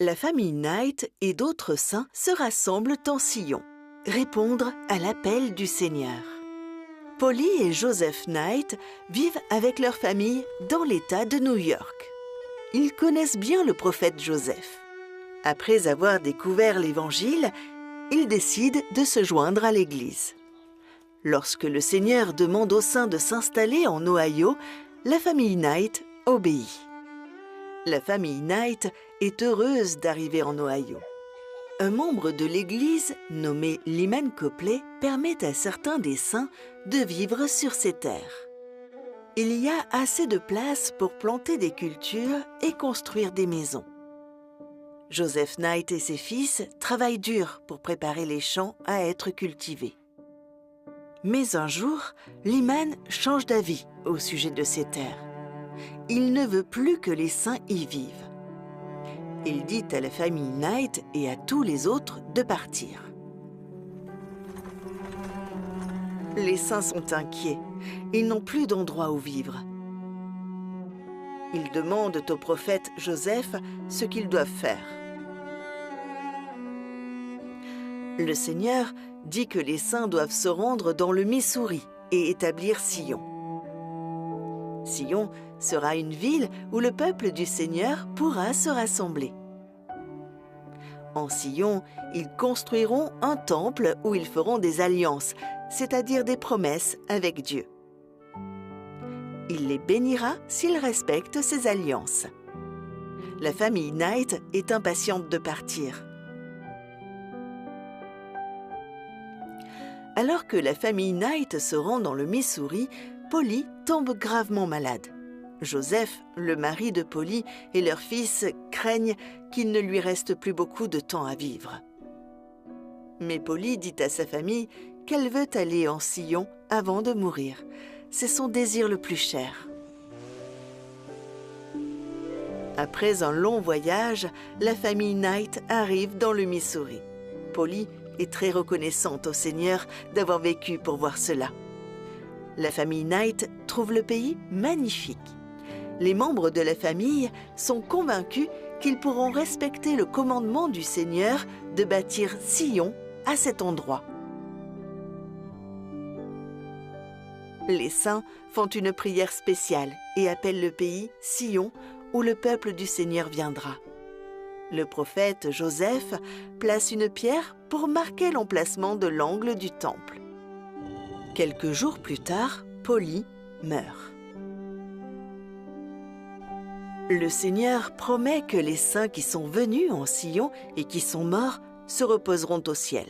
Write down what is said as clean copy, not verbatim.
La famille Knight et d'autres saints se rassemblent en Sion, répondre à l'appel du Seigneur. Polly et Joseph Knight vivent avec leur famille dans l'État de New York. Ils connaissent bien le prophète Joseph. Après avoir découvert l'Évangile, ils décident de se joindre à l'Église. Lorsque le Seigneur demande aux saints de s'installer en Ohio, la famille Knight obéit. La famille Knight est heureuse d'arriver en Ohio. Un membre de l'Église, nommé Lyman Copley, permet à certains des saints de vivre sur ces terres. Il y a assez de place pour planter des cultures et construire des maisons. Joseph Knight et ses fils travaillent dur pour préparer les champs à être cultivés. Mais un jour, Lyman change d'avis au sujet de ces terres. Il ne veut plus que les saints y vivent. Il dit à la famille Knight et à tous les autres de partir. Les saints sont inquiets. Ils n'ont plus d'endroit où vivre. Ils demandent au prophète Joseph ce qu'ils doivent faire. Le Seigneur dit que les saints doivent se rendre dans le Missouri et établir Sion. Sion sera une ville où le peuple du Seigneur pourra se rassembler. En Sion, ils construiront un temple où ils feront des alliances, c'est-à-dire des promesses avec Dieu. Il les bénira s'ils respectent ces alliances. La famille Knight est impatiente de partir. Alors que la famille Knight se rend dans le Missouri, Polly tombe gravement malade. Joseph, le mari de Polly, et leur fils craignent qu'il ne lui reste plus beaucoup de temps à vivre. Mais Polly dit à sa famille qu'elle veut aller en Sion avant de mourir. C'est son désir le plus cher. Après un long voyage, la famille Knight arrive dans le Missouri. Polly est très reconnaissante au Seigneur d'avoir vécu pour voir cela. La famille Knight trouve le pays magnifique. Les membres de la famille sont convaincus qu'ils pourront respecter le commandement du Seigneur de bâtir Sion à cet endroit. Les saints font une prière spéciale et appellent le pays Sion, où le peuple du Seigneur viendra. Le prophète Joseph place une pierre pour marquer l'emplacement de l'angle du temple. Quelques jours plus tard, Polly meurt. Le Seigneur promet que les saints qui sont venus en Sion et qui sont morts se reposeront au ciel.